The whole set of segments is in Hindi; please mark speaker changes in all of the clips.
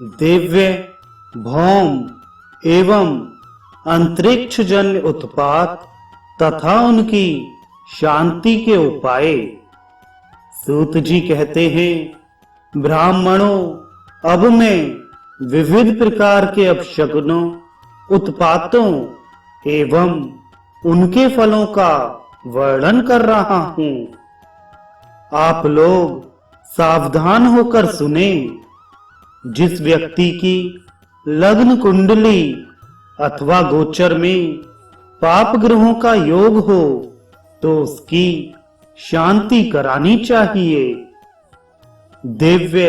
Speaker 1: दिव्य, भौम एवं अंतरिक्ष जन्य उत्पात तथा उनकी शांति के उपाय। सूत जी कहते हैं, ब्राह्मणों, अब मैं विविध प्रकार के अपशकुनों, उत्पातों एवं उनके फलों का वर्णन कर रहा हूं। आप लोग सावधान होकर सुने। जिस व्यक्ति की लग्न कुंडली अथवा गोचर में पाप ग्रहों का योग हो तो उसकी शांति करानी चाहिए। दिव्य,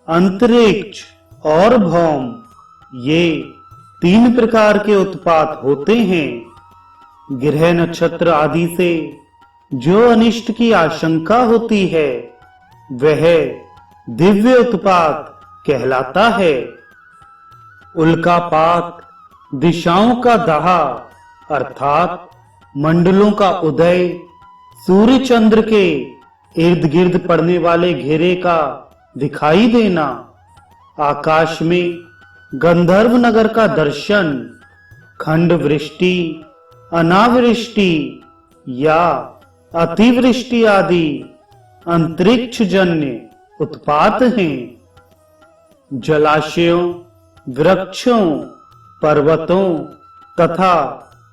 Speaker 1: अंतरिक्ष और भौम, ये 3 प्रकार के उत्पात होते हैं। ग्रह नक्षत्र आदि से जो अनिष्ट की आशंका होती है वह दिव्य उत्पात कहलाता है। उल्कापात, दिशाओं का दाह अर्थात मंडलों का उदय, सूर्य चंद्र के इर्द गिर्द पड़ने वाले घेरे का दिखाई देना, आकाश में गंधर्व नगर का दर्शन, खंड वृष्टि, अनावृष्टि या अतिवृष्टि आदि अंतरिक्ष जन्य उत्पात हैं। जलाशयों, वृक्षों, पर्वतों तथा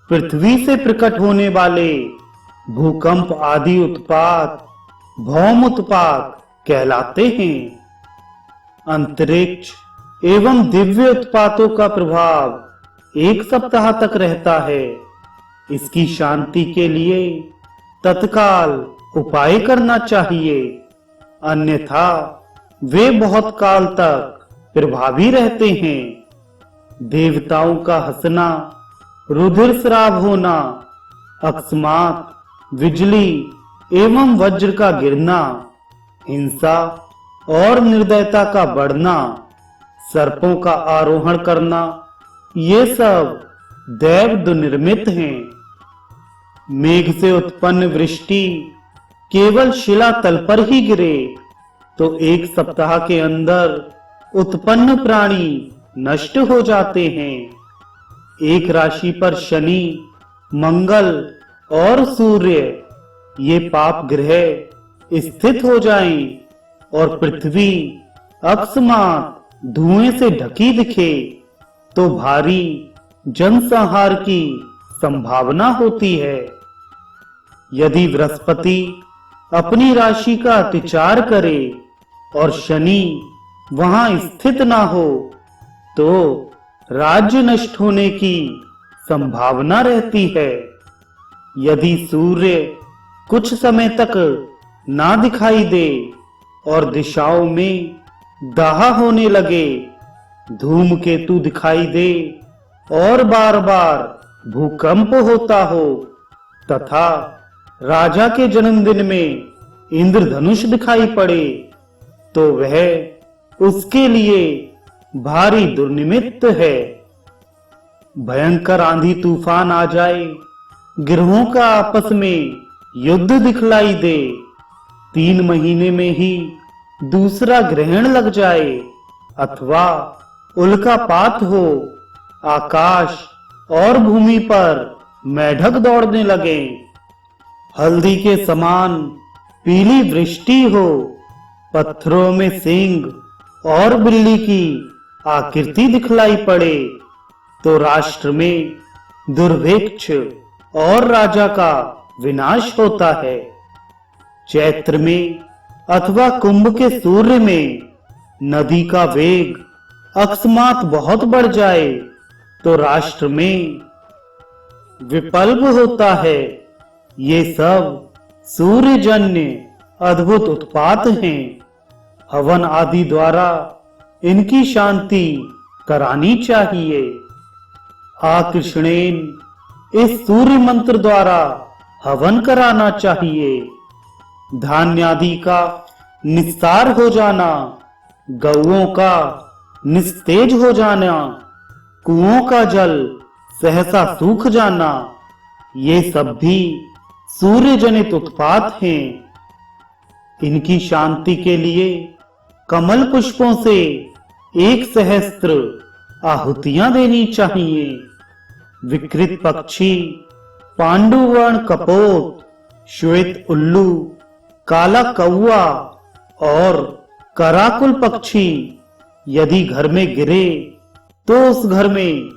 Speaker 1: पृथ्वी से प्रकट होने वाले भूकंप आदि उत्पात भौम उत्पात कहलाते हैं। अंतरिक्ष एवं दिव्य उत्पातों का प्रभाव 1 सप्ताह तक रहता है। इसकी शांति के लिए तत्काल उपाय करना चाहिए, अन्यथा वे बहुत काल तक प्रभावी रहते हैं। देवताओं का हंसना, रुधिर स्राव होना, अकस्मात बिजली एवं वज्र का गिरना, हिंसा और निर्दयता का बढ़ना, सर्पों का आरोहण करना, ये सब दैव दुर्निर्मित हैं। मेघ से उत्पन्न वृष्टि केवल शिला तल पर ही गिरे तो 1 सप्ताह के अंदर उत्पन्न प्राणी नष्ट हो जाते हैं। एक राशि पर शनि, मंगल और सूर्य ये पाप ग्रह स्थित हो जाएं और पृथ्वी अकस्मात धुएं से ढकी दिखे तो भारी जनसंहार की संभावना होती है। यदि बृहस्पति अपनी राशि का अतिचार करे और शनि वहां स्थित ना हो तो राज्य नष्ट होने की संभावना रहती है। यदि सूर्य कुछ समय तक ना दिखाई दे और दिशाओं में दाह होने लगे, धूमकेतु दिखाई दे और बार बार भूकंप होता हो तथा राजा के जन्मदिन में इंद्रधनुष दिखाई पड़े तो वह उसके लिए भारी दुर्निमित्त है। भयंकर आंधी तूफान आ जाए, ग्रहों का आपस में युद्ध दिखलाई दे, 3 महीने में ही दूसरा ग्रहण लग जाए अथवा उल्कापात हो, आकाश और भूमि पर मेढक दौड़ने लगे, हल्दी के समान पीली वृष्टि हो, पत्थरों में सिंह और बिल्ली की आकृति दिखलाई पड़े तो राष्ट्र में दुर्भिक्ष और राजा का विनाश होता है। चैत्र में अथवा कुंभ के सूर्य में नदी का वेग अकस्मात बहुत बढ़ जाए तो राष्ट्र में विप्लव होता है। ये सब सूर्यजन्य अद्भुत उत्पात हैं। हवन आदि द्वारा इनकी शांति करानी चाहिए। आकृष्णेन इस सूर्य मंत्र द्वारा हवन कराना चाहिए। धान्य आदि का निस्तार हो जाना, गौओं का निस्तेज हो जाना, कुओं का जल सहसा सूख जाना, ये सब भी सूर्य जनित उत्पात हैं। इनकी शांति के लिए कमल पुष्पों से 1 सहस्त्र आहुतियां देनी चाहिए। विकृत पक्षी, पांडुवर्ण कपोत, श्वेत उल्लू, काला कौआ और कराकुल पक्षी यदि घर में गिरे तो उस घर में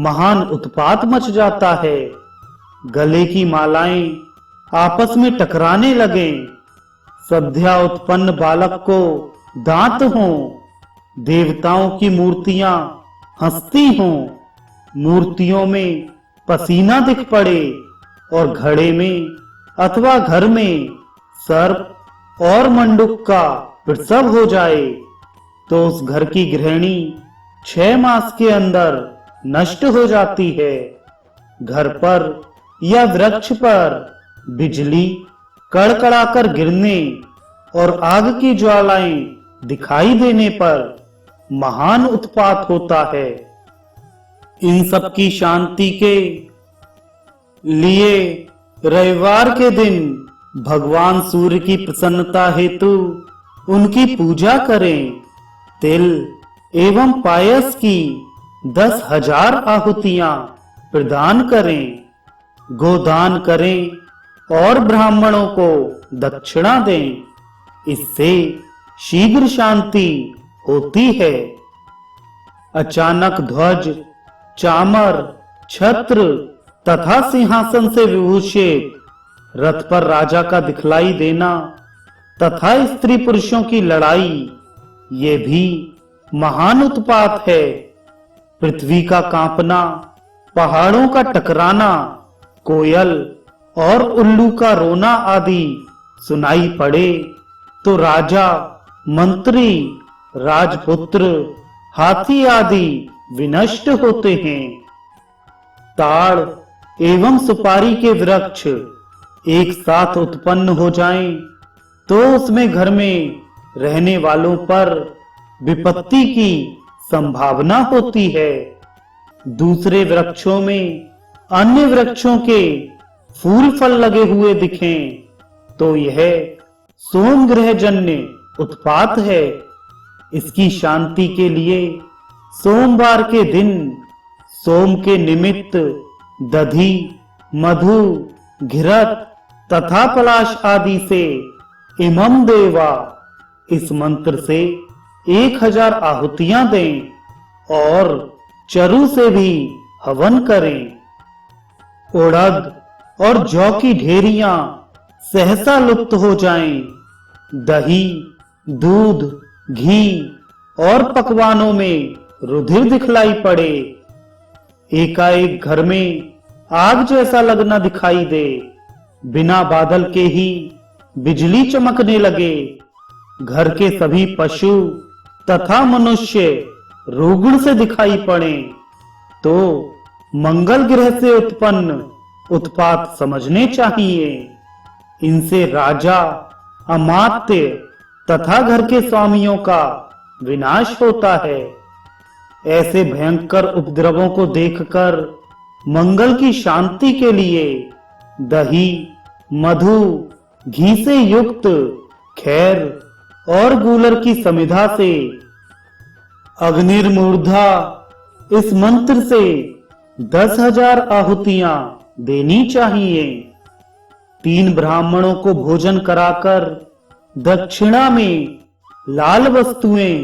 Speaker 1: महान उत्पात मच जाता है। गले की मालाएं आपस में टकराने लगें, सद्या उत्पन्न बालक को दांत हों, देवताओं की मूर्तियां हंसती हों, मूर्तियों में पसीना दिख पड़े और घड़े में अथवा घर में सर्प और मंडूक का प्रसव हो जाए तो उस घर की गृहिणी 6 मास के अंदर नष्ट हो जाती है। घर पर या वृक्ष पर बिजली कड़कड़ाकर गिरने और आग की ज्वालाएं दिखाई देने पर महान उत्पात होता है। इन सब की शांति के लिए रविवार के दिन भगवान सूर्य की प्रसन्नता हेतु उनकी पूजा करें। तिल एवं पायस की 10,000 आहुतियां प्रदान करें, गोदान करें और ब्राह्मणों को दक्षिणा दें। इससे शीघ्र शांति होती है। अचानक ध्वज, चामर, छत्र तथा सिंहासन से विभूषित रथ पर राजा का दिखलाई देना तथा स्त्री पुरुषों की लड़ाई, ये भी महान उत्पात है। पृथ्वी का कांपना, पहाड़ों का टकराना, कोयल और उल्लू का रोना आदि सुनाई पड़े तो राजा, मंत्री, राजपुत्र, हाथी आदि विनष्ट होते हैं। ताड़ एवं सुपारी के वृक्ष एक साथ उत्पन्न हो जाएं तो उसमें घर में रहने वालों पर विपत्ति की संभावना होती है। दूसरे वृक्षों में अन्य वृक्षों के फूल फल लगे हुए दिखें तो यह सोम ग्रह जन्य उत्पात है। इसकी शांति के लिए सोमवार के दिन सोम के निमित्त दधी, मधु, घिरत तथा पलाश आदि से इमम देवा इस मंत्र से 1000 आहुतियां दें और चरु से भी हवन करें। उड़द और जौ की ढेरियां सहसा लुप्त हो जाएं। दही, दूध, घी और पकवानों में रुधिर दिखलाई पड़े। एकाएक घर में आग जैसा लगना दिखाई दे, बिना बादल के ही बिजली चमकने लगे, घर के सभी पशु तथा मनुष्य रोगुण से दिखाई पड़े तो मंगल ग्रह से उत्पन्न उत्पात समझने चाहिए। इनसे राजा, अमात्य तथा घर के स्वामियों का विनाश होता है। ऐसे भयंकर उपद्रवों को देखकर मंगल की शांति के लिए दही, मधु, घी से युक्त खैर और गूलर की समिधा से अग्निर्मूर्धा इस मंत्र से 10,000 आहुतियां देनी चाहिए। 3 ब्राह्मणों को भोजन कराकर दक्षिणा में लाल वस्तुएं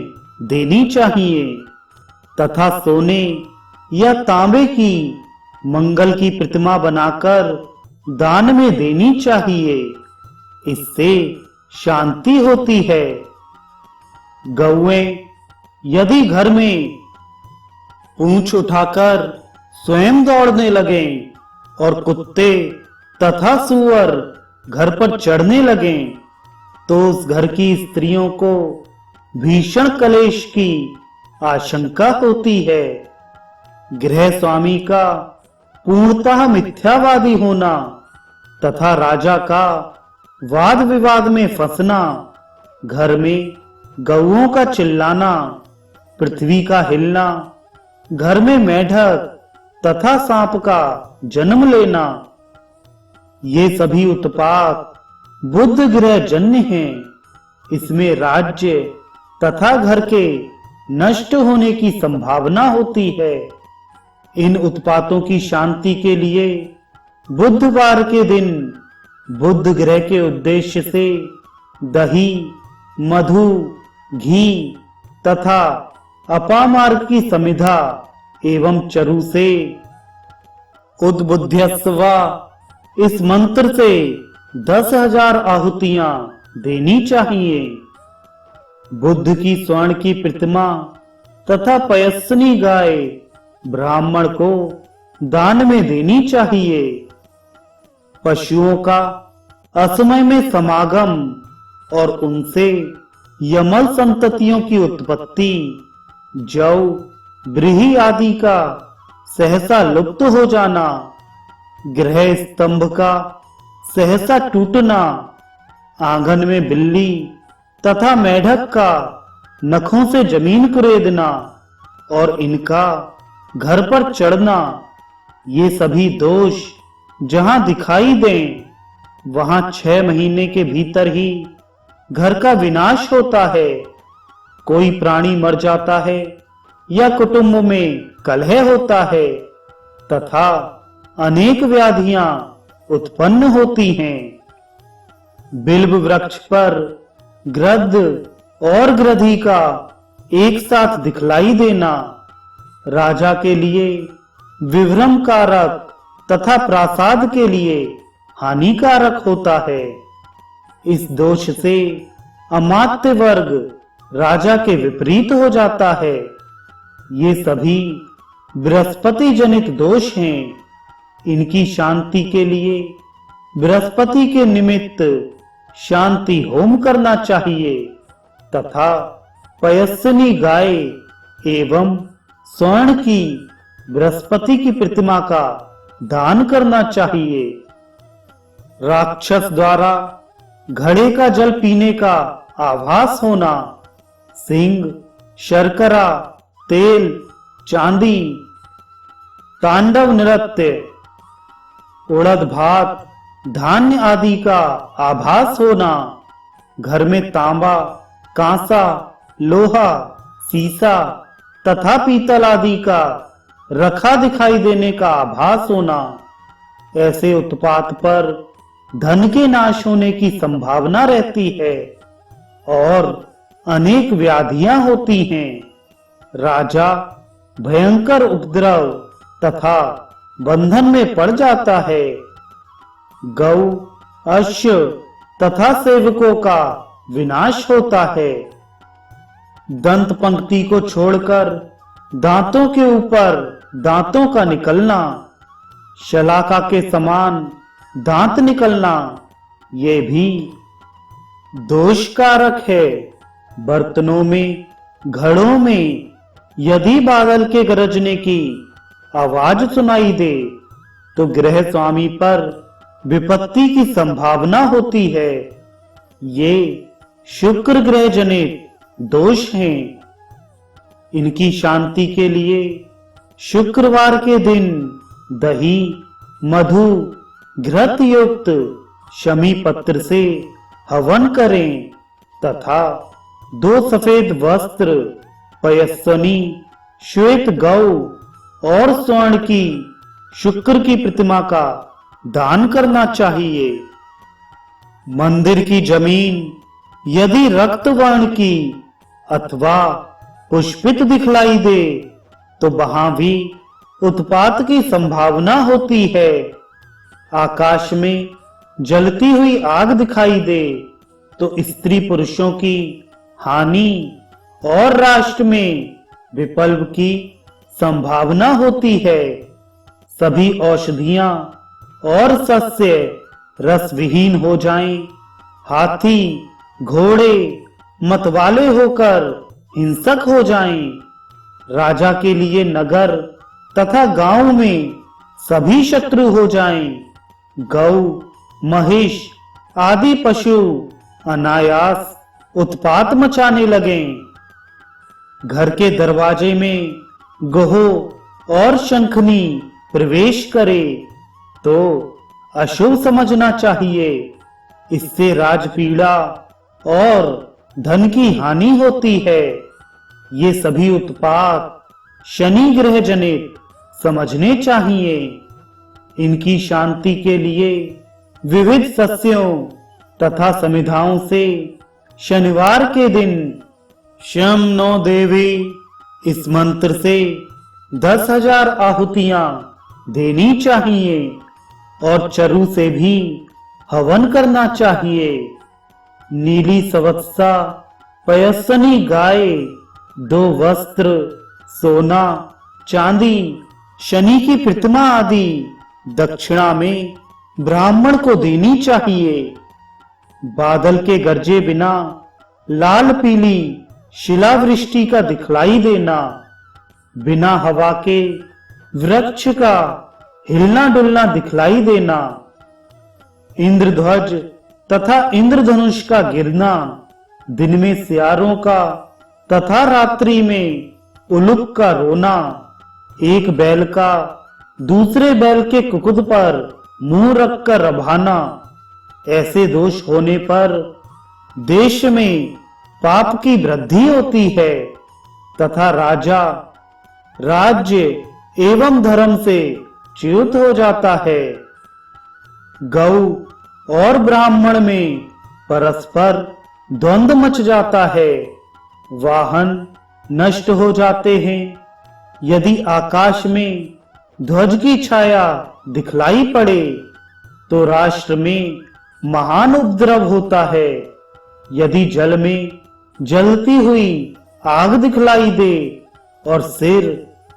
Speaker 1: देनी चाहिए तथा सोने या तांबे की मंगल की प्रतिमा बनाकर दान में देनी चाहिए। इससे शांति होती है। गौएं यदि घर में पूंछ उठाकर स्वयं दौड़ने लगें और कुत्ते तथा सूअर घर पर चढ़ने लगें तो उस घर की स्त्रियों को भीषण कलेश की आशंका होती है। गृह स्वामी का पूर्णतः मिथ्यावादी होना तथा राजा का वाद विवाद में फंसना, घर में गौओं का चिल्लाना, पृथ्वी का हिलना, घर में मेढक तथा सांप का जन्म लेना, ये सभी उत्पात बुध ग्रह जन्य हैं। इसमें राज्य तथा घर के नष्ट होने की संभावना होती है। इन उत्पातों की शांति के लिए बुधवार के दिन बुध ग्रह के उद्देश्य से दही, मधु, घी तथा अपामार्ग की समिधा एवं चरु से उद्बुध्यस्वा इस मंत्र से 10,000 आहुतियां देनी चाहिए। बुद्ध की स्वर्ण की प्रतिमा तथा पयस्सनी गाय ब्राह्मण को दान में देनी चाहिए। पशुओं का असमय में समागम और उनसे यमल संततियों की उत्पत्ति, जौ, व्रीहि आदि का सहसा लुप्त हो जाना, गृह स्तंभ का सहसा टूटना, आंगन में बिल्ली तथा मेढक का नखों से जमीन कुरेदना और इनका घर पर चढ़ना, ये सभी दोष जहां दिखाई दें वहां 6 महीने के भीतर ही घर का विनाश होता है। कोई प्राणी मर जाता है या कुटुंब में कलह होता है तथा अनेक व्याधियां उत्पन्न होती हैं। बिल्व वृक्ष पर गृध्द और गृधी का एक साथ दिखलाई देना राजा के लिए विभ्रम कारक तथा प्रासाद के लिए हानिकारक होता है। इस दोष से अमात्य वर्ग राजा के विपरीत हो जाता है। ये सभी बृहस्पति जनित दोष हैं। इनकी शांति के लिए बृहस्पति के निमित्त शांति होम करना चाहिए तथा पयस्सनी गाय एवं स्वर्ण की बृहस्पति की प्रतिमा का दान करना चाहिए। राक्षस द्वारा घड़े का जल पीने का आभास होना, सिंह, शर्करा, तेल, चांदी, तांडव नृत्य, उड़द भात, धान्य आदि का आभास होना, घर में तांबा, कांसा, लोहा, सीसा तथा पीतल आदि का रखा दिखाई देने का आभास होना, ऐसे उत्पात पर धन के नाश होने की संभावना रहती है और अनेक व्याधियां होती हैं। राजा भयंकर उपद्रव तथा बंधन में पड़ जाता है। गौ, अश्व तथा सेवकों का विनाश होता है। दंत पंक्ति को छोड़कर दांतों के ऊपर दांतों का निकलना, शलाका के समान दांत निकलना, ये भी दोषकारक है। बर्तनों में, घड़ों में यदि बादल के गरजने की आवाज सुनाई दे तो गृह स्वामी पर विपत्ति की संभावना होती है। ये शुक्र ग्रह जनित दोष हैं। इनकी शांति के लिए शुक्रवार के दिन दही, मधु, घृत युक्त शमी पत्र से हवन करें तथा 2 सफेद वस्त्र, पयस्सनी, श्वेत गौ और स्वर्ण की शुक्र की प्रतिमा का दान करना चाहिए। मंदिर की जमीन यदि रक्त वर्ण की अथवा पुष्पित दिखलाई दे तो वहां भी उत्पात की संभावना होती है। आकाश में जलती हुई आग दिखाई दे तो स्त्री पुरुषों की हानि और राष्ट्र में विप्लव की संभावना होती है। सभी औषधियां और सस्य रस विहीन हो जाएं, हाथी, घोड़े मतवाले होकर हिंसक हो जाएं, राजा के लिए नगर तथा गांव में सभी शत्रु हो जाएं, गौ, महिष आदि पशु अनायास उत्पात मचाने लगें, घर के दरवाजे में गोहो और शंखनी प्रवेश करे तो अशुभ समझना चाहिए। इससे राजपीड़ा और धन की हानि होती है। ये सभी उत्पात शनि ग्रह जनित समझने चाहिए। इनकी शांति के लिए विविध सस्यों तथा समिधाओं से शनिवार के दिन शम नो देवी इस मंत्र से 10,000 आहुतियां देनी चाहिए और चरु से भी हवन करना चाहिए। नीली सवत्सा पयस्सनी गाय, 2 वस्त्र, सोना, चांदी, शनि की प्रतिमा आदि दक्षिणा में ब्राह्मण को देनी चाहिए। बादल के गरजे बिना लाल पीली शिलावृष्टि का दिखलाई देना, बिना हवा के वृक्ष का हिलना डुलना दिखलाई देना, इंद्रध्वज तथा इंद्रधनुष का गिरना, दिन में सियारों का तथा रात्रि में उलुक का रोना, एक बैल का दूसरे बैल के कुकुद पर मुंह रखकर रभाना, ऐसे दोष होने पर देश में पाप की वृद्धि होती है तथा राजा राज्य एवं धर्म से च्युत हो जाता है। गौ और ब्राह्मण में परस्पर द्वंद्व मच जाता है, वाहन नष्ट हो जाते हैं। यदि आकाश में ध्वज की छाया दिखलाई पड़े तो राष्ट्र में महान उपद्रव होता है। यदि जल में जलती हुई आग दिखलाई दे और सिर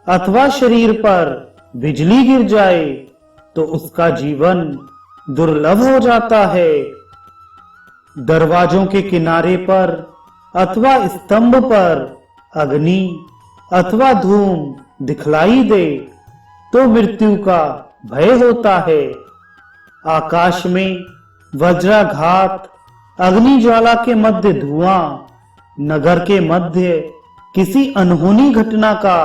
Speaker 1: अथवा शरीर पर बिजली गिर जाए तो उसका जीवन दुर्लभ हो जाता है। दरवाजों के किनारे पर अथवा स्तंभ पर अग्नि अथवा धूम दिखलाई दे तो मृत्यु का भय होता है। आकाश में वज्राघात, अग्नि ज्वाला के मध्य धुआं, नगर के मध्य किसी अनहोनी घटना का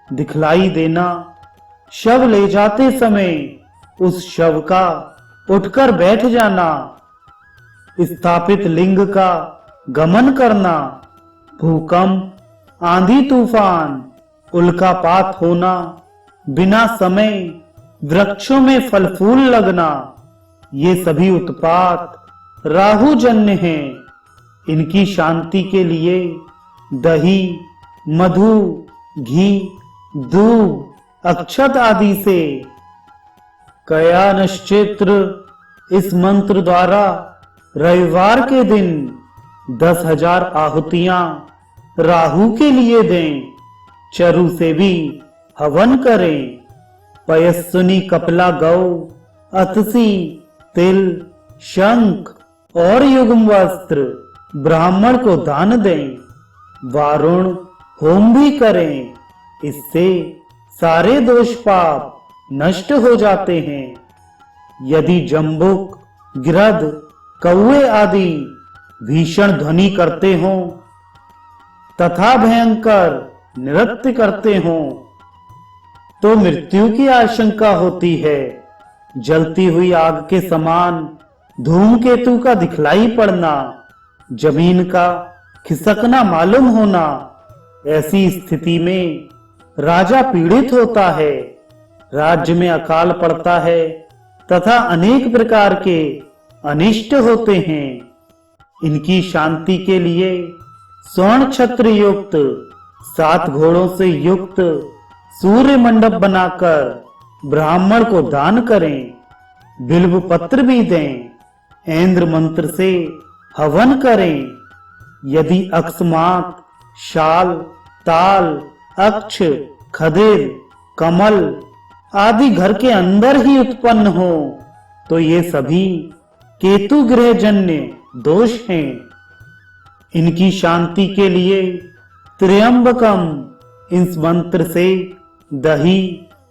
Speaker 1: दिखलाई देना, शव ले जाते समय उस शव का उठकर बैठ जाना, स्थापित लिंग का गमन करना, भूकंप, आंधी तूफान, उल्कापात होना, बिना समय वृक्षों में फल फूल लगना, ये सभी उत्पात राहु जन्य हैं। इनकी शांति के लिए दही, मधु, घी, दूध, अक्षत आदि से कया नक्षत्र इस मंत्र द्वारा रविवार के दिन 10,000 आहुतियां राहु के लिए दें। चरु से भी हवन करें। पयस्सुनी कपिला गौ, अतसी, तिल, शंख और युग्म वस्त्र ब्राह्मण को दान दें। वारुण होम भी करें। इससे सारे दोष पाप नष्ट हो जाते हैं। यदि जंबुक, गिरध, कौवे आदि भीषण ध्वनि करते हों तथा भयंकर नृत्य करते हों तो मृत्यु की आशंका होती है। जलती हुई आग के समान धूमकेतु का दिखलाई पड़ना, जमीन का खिसकना मालूम होना, ऐसी स्थिति में राजा पीड़ित होता है, राज्य में अकाल पड़ता है तथा अनेक प्रकार के अनिष्ट होते हैं। इनकी शांति के लिए स्वर्ण छत्र युक्त 7 घोड़ों से युक्त सूर्य मंडप बनाकर ब्राह्मण को दान करें। बिल्व पत्र भी दें। ऐन्द्र मंत्र से हवन करें। यदि अकस्मात शाल, ताल, अक्ष, खदिर, कमल आदि घर के अंदर ही उत्पन्न हो तो ये सभी केतु ग्रह जन्य दोष हैं। इनकी शांति के लिए त्र्यंबकम इस मंत्र से दही,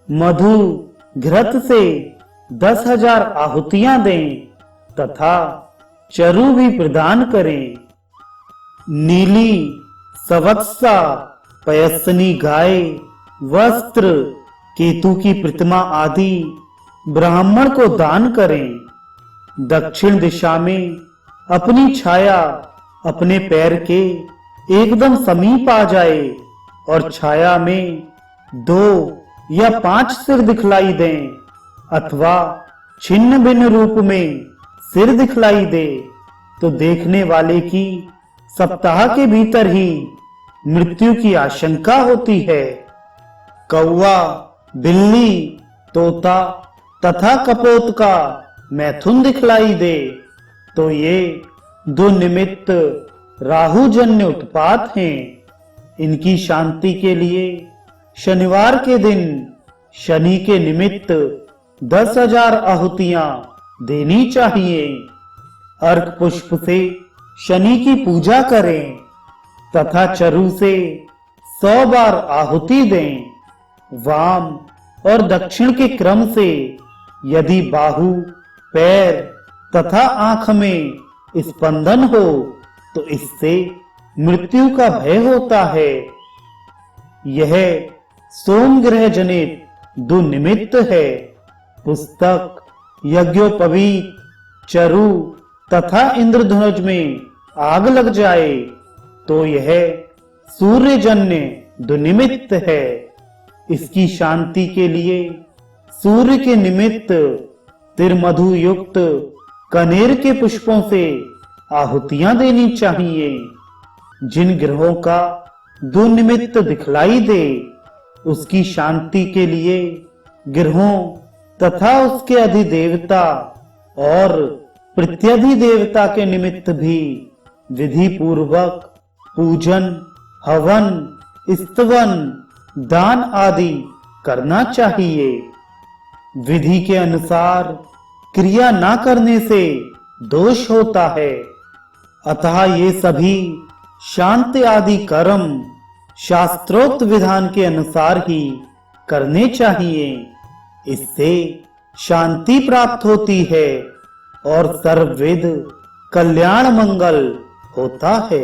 Speaker 1: मधु, घृत से 10,000 आहुतियां दें तथा चरु भी प्रदान करें। नीली सवत्सा पयस्सनी गाय, वस्त्र, केतु की प्रतिमा आदि ब्राह्मण को दान करें। दक्षिण दिशा में अपनी छाया अपने पैर के एकदम समीप आ जाए और छाया में 2 या 5 सिर दिखलाई दें, अथवा छिन्न भिन्न रूप में सिर दिखलाई दे, तो देखने वाले की सप्ताह के भीतर ही मृत्यु की आशंका होती है। कौवा, बिल्ली, तोता तथा कपोत का मैथुन दिखलाई दे, तो ये 2 निमित्त राहुजन्य उत्पात हैं। इनकी शांति के लिए शनिवार के दिन शनि के निमित्त 10,000 आहुतियां देनी चाहिए। अर्घ पुष्प से शनि की पूजा करें तथा चरु से 100 बार आहुति दें। वाम और दक्षिण के क्रम से यदि बाहु, पैर तथा आंख में स्पंदन हो तो इससे मृत्यु का भय होता है। यह सोम ग्रह जनित दुनिमित्त है। पुस्तक, यज्ञोपवीत, चरु तथा इंद्रधनुष में आग लग जाए तो यह सूर्यजन्य दुनिमित्त है। इसकी शांति के लिए सूर्य के निमित्त तिरमधु युक्त कनेर के पुष्पों से आहुतियां देनी चाहिए। जिन ग्रहों का दुनिमित्त दिखलाई दे उसकी शांति के लिए ग्रहों तथा उसके अधिदेवता और प्रत्यधिदेवता के निमित्त भी विधि पूर्वक पूजन, हवन, स्तवन, दान आदि करना चाहिए। विधि के अनुसार क्रिया न करने से दोष होता है, अतः ये सभी शांति आदि कर्म शास्त्रोक्त विधान के अनुसार ही करने चाहिए। इससे शांति प्राप्त होती है और सर्वविध कल्याण मंगल होता है।